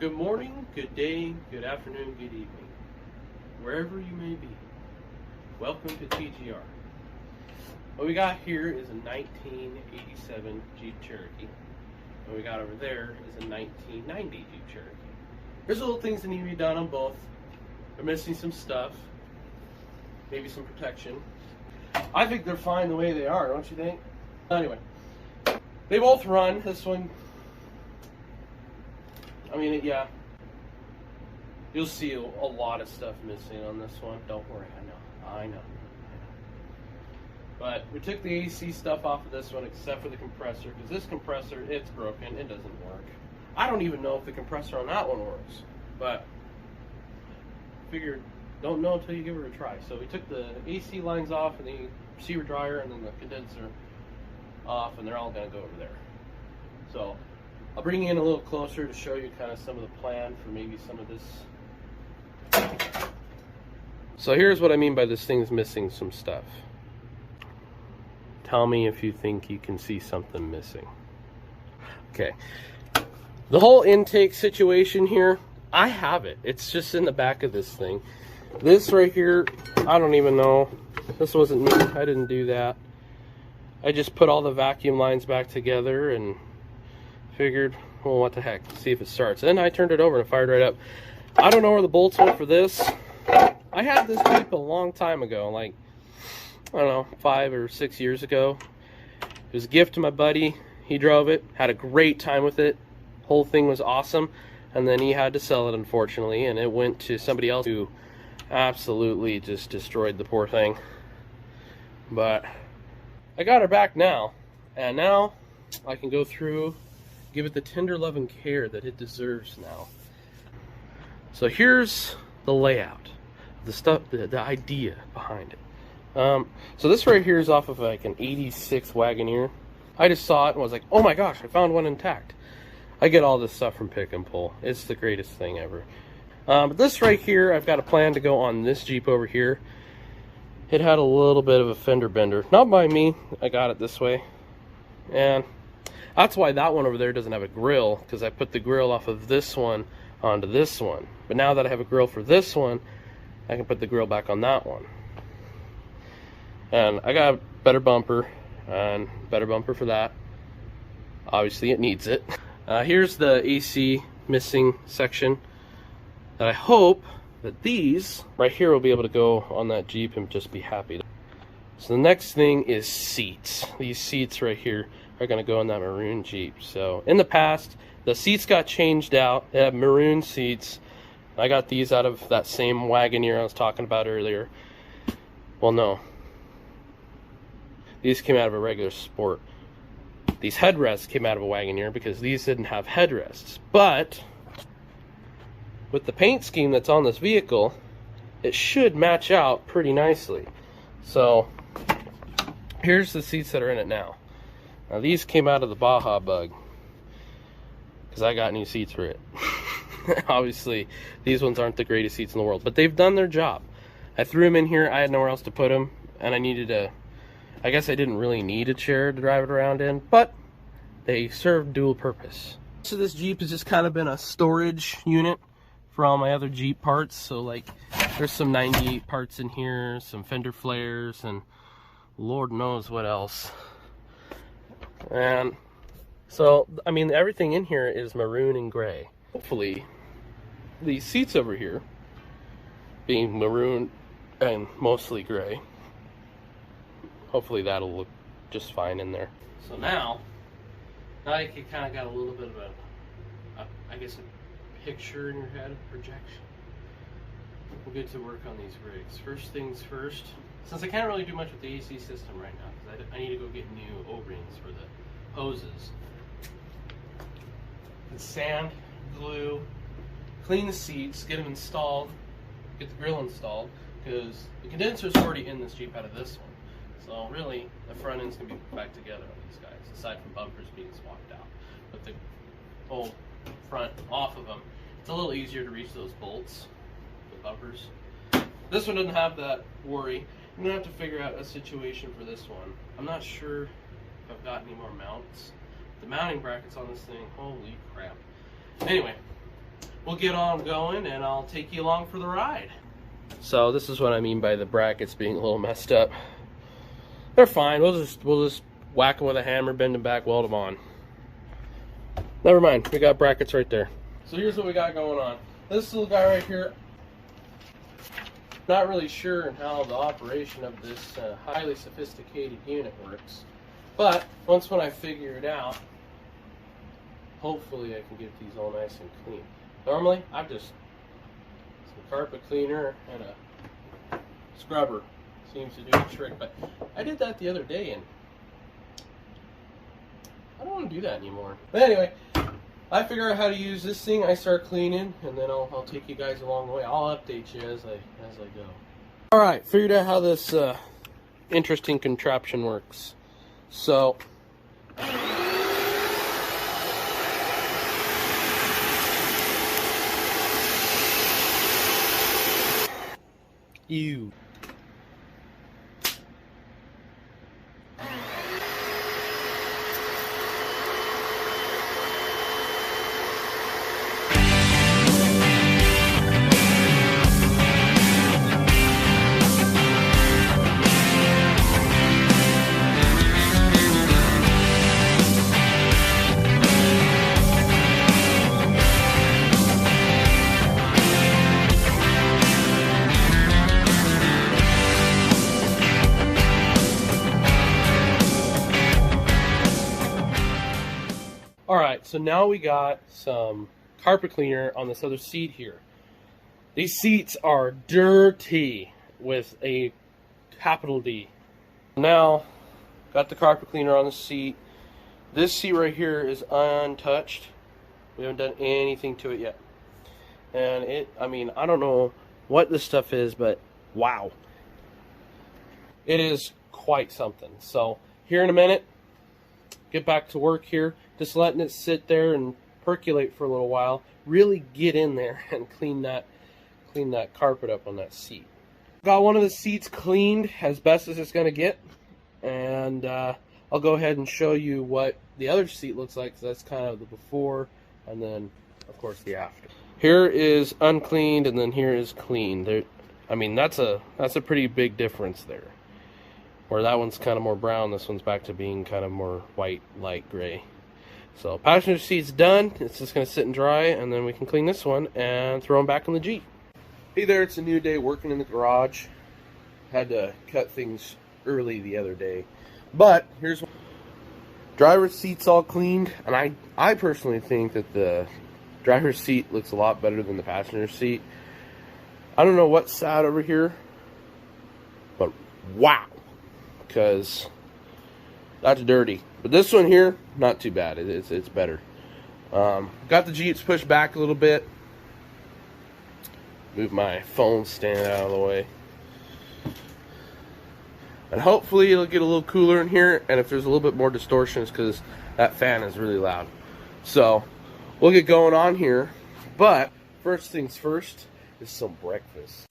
Good morning, good day, good afternoon, good evening, wherever you may be. Welcome to TGR. What we got here is a 1987 Jeep Cherokee. What we got over there is a 1990 Jeep Cherokee. There's little things that need to be done on both. They're missing some stuff, maybe some protection. I think they're fine the way they are, don't you think? Anyway, they both run. This one, I mean, yeah, you'll see a lot of stuff missing on this one. Don't worry, I know. But we took the AC stuff off of this one except for the compressor, because this compressor, it's broken, it doesn't work. I don't even know if the compressor on that one works, but figured, don't know until you give it a try. So we took the AC lines off and the receiver dryer and then the condenser off, and they're all going to go over there. So I'll bring you in a little closer to show you kind of some of the plan for maybe some of this. So here's what I mean by this thing's missing some stuff. Tell me if you think you can see something missing. Okay. The whole intake situation here, I have it. It's just in the back of this thing. This right here, I don't even know. This wasn't me. I didn't do that. I just put all the vacuum lines back together and figured, well, what the heck, see if it starts. Then I turned it over and it fired right up. I don't know where the bolts went for this. I had this Jeep a long time ago, like, I don't know, 5 or 6 years ago. It was a gift to my buddy. He drove it, had a great time with it. Whole thing was awesome. And then he had to sell it, unfortunately, and it went to somebody else who absolutely just destroyed the poor thing. But I got her back now, and now I can go through, give it the tender love and care that it deserves now. So here's the layout, the stuff, the idea behind it. So this right here is off of like an 86 Wagoneer. I just saw it and was like, oh my gosh, I found one intact. I get all this stuff from Pick and Pull. It's the greatest thing ever. But this right here, I've got a plan to go on this Jeep over here. It had a little bit of a fender bender. Not by me. I got it this way. And that's why that one over there doesn't have a grill, because I put the grill off of this one onto this one. But now that I have a grill for this one, I can put the grill back on that one. And I got a better bumper, and better bumper for that. Obviously it needs it. Here's the AC missing section that I hope that these right here will be able to go on that Jeep and just be happy. So the next thing is seats. These seats right here are going to go in that maroon Jeep. So in the past, the seats got changed out. They have maroon seats. I got these out of that same Wagoneer I was talking about earlier. Well, no. These came out of a regular Sport. These headrests came out of a Wagoneer because these didn't have headrests. But with the paint scheme that's on this vehicle, it should match out pretty nicely. So here's the seats that are in it now. Now these came out of the Baja Bug because I got new seats for it. Obviously these ones aren't the greatest seats in the world, but they've done their job. I threw them in here. I had nowhere else to put them, and I needed a, I guess I didn't really need a chair to drive it around in, but they serve dual purpose. So this Jeep has just kind of been a storage unit for all my other Jeep parts. So like there's some 98 parts in here, some fender flares, and Lord knows what else. And so, I mean, everything in here is maroon and gray. Hopefully these seats over here, being maroon and mostly gray, hopefully that'll look just fine in there. So now you kind of got a little bit of I guess a picture in your head, a projection. We'll get to work on these rigs. First things first, since I can't really do much with the AC system right now, because I need to go get new O-rings for the hoses. And sand, glue, clean the seats, get them installed, get the grill installed, because the condenser's already in this Jeep out of this one. So really, the front end's going to be put back together on these guys, aside from bumpers being swapped out. But the whole front off of them, it's a little easier to reach those bolts, the bumpers. This one doesn't have that worry. I'm going to have to figure out a situation for this one. I'm not sure if I've got any more mounts. The mounting brackets on this thing, holy crap. Anyway, we'll get on going and I'll take you along for the ride. So this is what I mean by the brackets being a little messed up. They're fine. We'll just whack them with a hammer, bend them back, weld them on. Never mind. We got brackets right there. So here's what we got going on. This little guy right here, not really sure how the operation of this highly sophisticated unit works, but when I figure it out, hopefully I can get these all nice and clean. Normally, I've just some carpet cleaner and a scrubber seems to do the trick, but I did that the other day and I don't want to do that anymore. But anyway, I figure out how to use this thing, I start cleaning, and then I'll take you guys along the way. I'll update you as I go. Alright, figured out how this interesting contraption works. So ew. Alright, so now we got some carpet cleaner on this other seat here. These seats are dirty with a capital D. Now, got the carpet cleaner on the seat. This seat right here is untouched. We haven't done anything to it yet. And I mean, I don't know what this stuff is, but wow. It is quite something. So, here in a minute, get back to work here. Just letting it sit there and percolate for a little while. Really get in there and clean that carpet up on that seat. Got one of the seats cleaned as best as it's going to get. And I'll go ahead and show you what the other seat looks like. So that's kind of the before and then, of course, the after. Here is uncleaned and then here is clean. There, I mean, that's a pretty big difference there. Where that one's kind of more brown, this one's back to being kind of more white, light gray. So passenger seat's done. It's just going to sit and dry, and then we can clean this one and throw them back in the Jeep. Hey there, it's a new day working in the garage. Had to cut things early the other day. But here's one. Driver's seat's all cleaned, and I personally think that the driver's seat looks a lot better than the passenger seat. I don't know what's sad over here, but wow. Because that's dirty. But this one here, not too bad. It's better. Got the Jeeps pushed back a little bit. Move my phone stand out of the way. And hopefully it'll get a little cooler in here. And if there's a little bit more distortion, it's because that fan is really loud. So we'll get going on here. But first things first is some breakfast.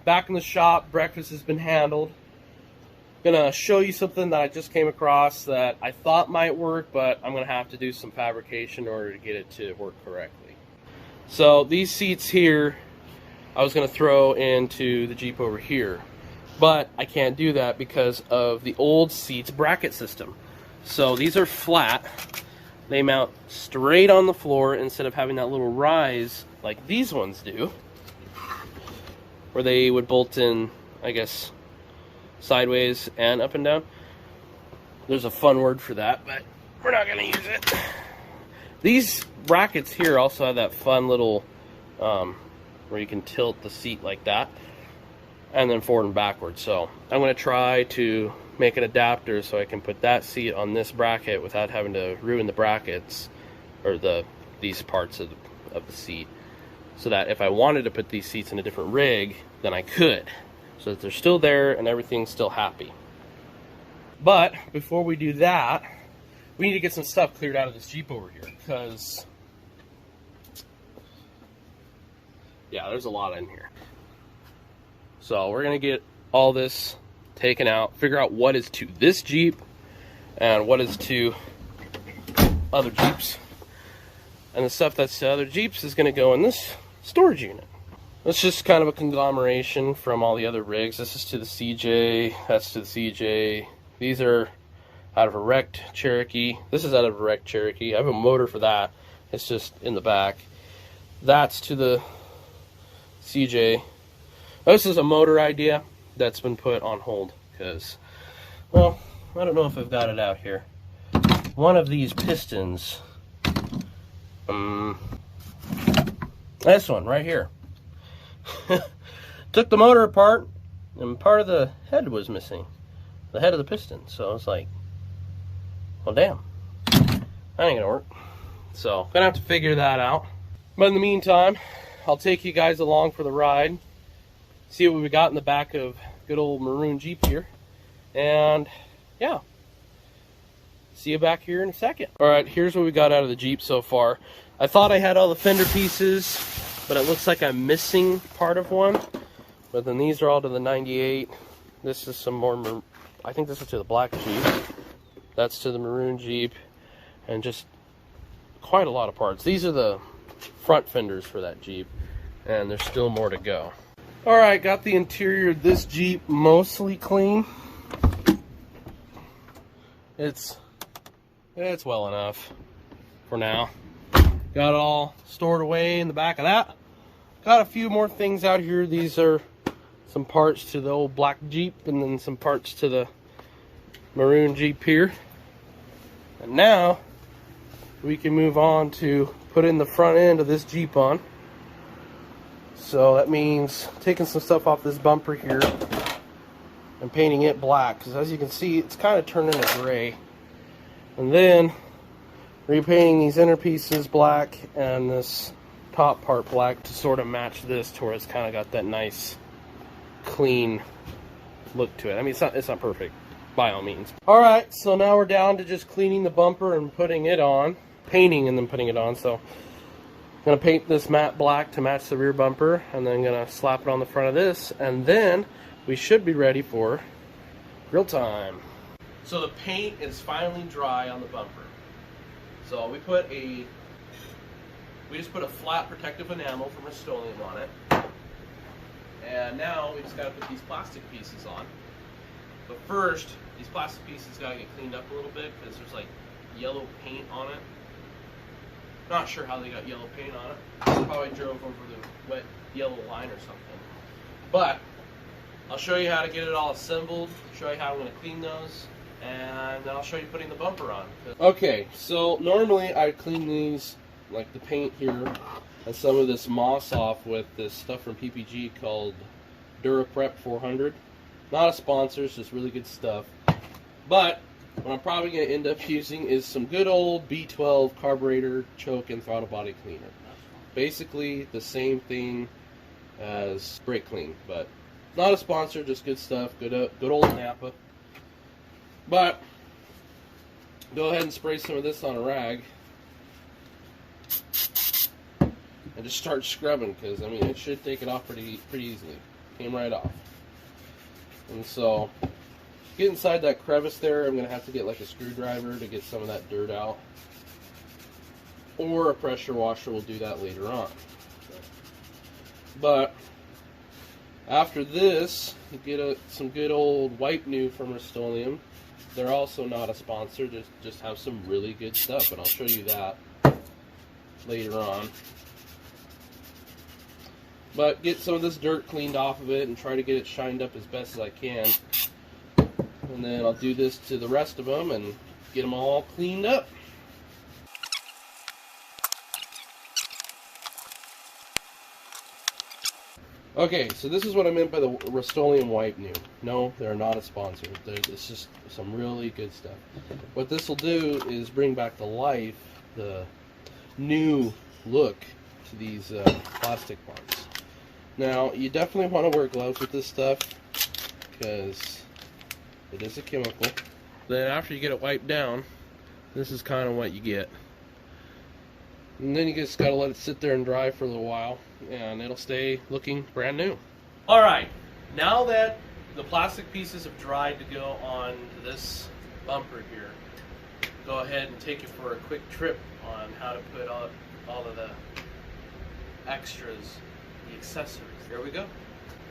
Back in the shop, breakfast has been handled. Gonna show you something that I just came across that I thought might work, but I'm gonna have to do some fabrication in order to get it to work correctly. So these seats here, I was gonna throw into the Jeep over here, but I can't do that because of the old seats bracket system. So these are flat. They mount straight on the floor instead of having that little rise like these ones do, where they would bolt in, I guess, sideways and up and down. There's a fun word for that, but we're not going to use it. These brackets here also have that fun little where you can tilt the seat like that and then forward and backwards. So I'm going to try to make an adapter so I can put that seat on this bracket without having to ruin the brackets or the these parts of the seat, so that if I wanted to put these seats in a different rig, then I could, so that they're still there and everything's still happy. But before we do that, we need to get some stuff cleared out of this Jeep over here, because yeah, there's a lot in here. So we're gonna get all this taken out, figure out what is to this Jeep and what is to other Jeeps, and the stuff that's to other Jeeps is gonna go in this storage unit. It's just kind of a conglomeration from all the other rigs. This is to the CJ, that's to the CJ. These are out of a wrecked Cherokee. This is out of a wrecked Cherokee. I have a motor for that. It's just in the back. That's to the CJ. This is a motor idea that's been put on hold because, well, I don't know if I've got it out here. One of these pistons, this one right here, took the motor apart and part of the head was missing. The head of the piston. So I was like, well, damn, that ain't gonna work. So gonna have to figure that out. But in the meantime, I'll take you guys along for the ride, see what we got in the back of good old maroon Jeep here, and yeah, see you back here in a second. All right, here's what we got out of the Jeep so far. I thought I had all the fender pieces, but it looks like I'm missing part of one. But then these are all to the 98. This is some more, I think this is to the black Jeep. That's to the maroon Jeep, and just quite a lot of parts. These are the front fenders for that Jeep, and there's still more to go. All right, got the interior of this Jeep mostly clean. It's well enough for now. Got it all stored away in the back of that. Got a few more things out here. These are some parts to the old black Jeep, and then some parts to the maroon Jeep here. And now we can move on to putting the front end of this Jeep on. So that means taking some stuff off this bumper here and painting it black, because as you can see, it's kind of turning to gray. And then repainting these inner pieces black and this top part black to sort of match this, to where it's kind of got that nice clean look to it. I mean, it's not perfect by all means. All right, so now we're down to just cleaning the bumper and putting it on, painting and then putting it on. So I'm gonna paint this matte black to match the rear bumper, and then gonna slap it on the front of this, and then we should be ready for grill time. So the paint is finally dry on the bumper. So we just put a flat protective enamel from Rust-Oleum on it, and now we just gotta put these plastic pieces on. But first, these plastic pieces gotta get cleaned up a little bit, because there's like yellow paint on it. Not sure how they got yellow paint on it. Probably drove over the wet yellow line or something. But I'll show you how to get it all assembled, show you how I'm going to clean those, and then I'll show you putting the bumper on. Okay, so normally I clean these, like the paint here, and some of this moss off with this stuff from PPG called DuraPrep 400. Not a sponsor, it's just really good stuff. But what I'm probably going to end up using is some good old B12 carburetor, choke, and throttle body cleaner. Basically the same thing as brake clean, but not a sponsor, just good stuff, good old Napa. But go ahead and spray some of this on a rag and just start scrubbing, because I mean it should take it off pretty easily. Came right off. And so get inside that crevice there, I'm going to have to get like a screwdriver to get some of that dirt out. Or a pressure washer will do that later on. But after this, you get some good old Wipe New from Rust-Oleum. They're also not a sponsor, just have some really good stuff, and I'll show you that later on. But get some of this dirt cleaned off of it and try to get it shined up as best as I can. And then I'll do this to the rest of them and get them all cleaned up. Okay, so this is what I meant by the Rust-Oleum Wipe New. No, they're not a sponsor. It's just some really good stuff. What this will do is bring back to life the new look to these plastic parts. Now, you definitely want to wear gloves with this stuff because it is a chemical. Then after you get it wiped down, this is kind of what you get. And then you just got to let it sit there and dry for a little while, and it'll stay looking brand new. Alright, now that the plastic pieces have dried to go on this bumper here, go ahead and take you for a quick trip on how to put all of the extras, the accessories. Here we go.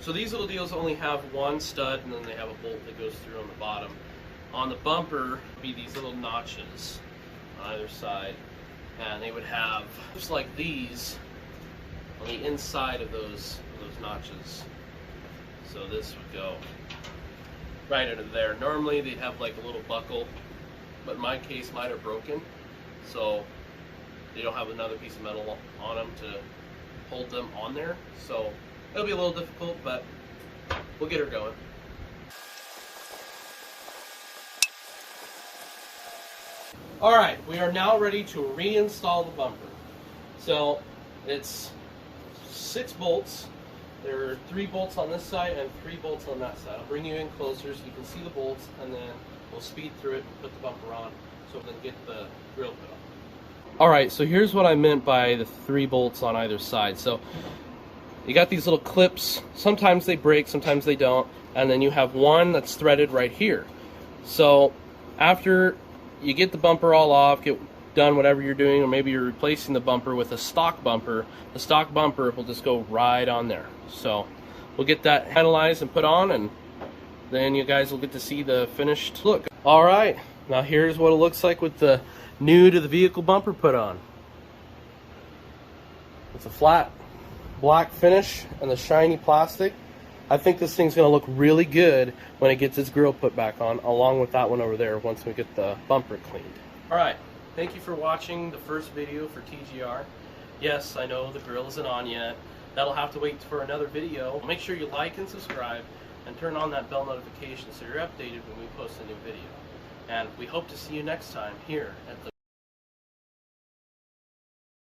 So these little deals only have one stud, and then they have a bolt that goes through on the bottom. On the bumper be these little notches on either side, and they would have just like these on the inside of those notches. So this would go right under there. Normally they'd have like a little buckle, but in my case mine are broken, so they don't have another piece of metal on them to hold them on there. So it'll be a little difficult, but we'll get her going. Alright, we are now ready to reinstall the bumper. So it's 6 bolts. There are 3 bolts on this side and 3 bolts on that side. I'll bring you in closer so you can see the bolts, and then we'll speed through it and put the bumper on so we can get the grill put on. Alright, so here's what I meant by the 3 bolts on either side. So you got these little clips. Sometimes they break, sometimes they don't. And then you have one that's threaded right here. So after you get the bumper all off, get done whatever you're doing, or maybe you're replacing the bumper with a stock bumper, the stock bumper will just go right on there. So we'll get that analyzed and put on, and then you guys will get to see the finished look. Alright, now here's what it looks like with the new to the vehicle bumper put on. It's a flat black finish and the shiny plastic. I think this thing's going to look really good when it gets its grill put back on, along with that one over there once we get the bumper cleaned. Alright, thank you for watching the first video for TGR. Yes, I know the grill isn't on yet. That'll have to wait for another video. Make sure you like and subscribe and turn on that bell notification so you're updated when we post a new video. And we hope to see you next time here at the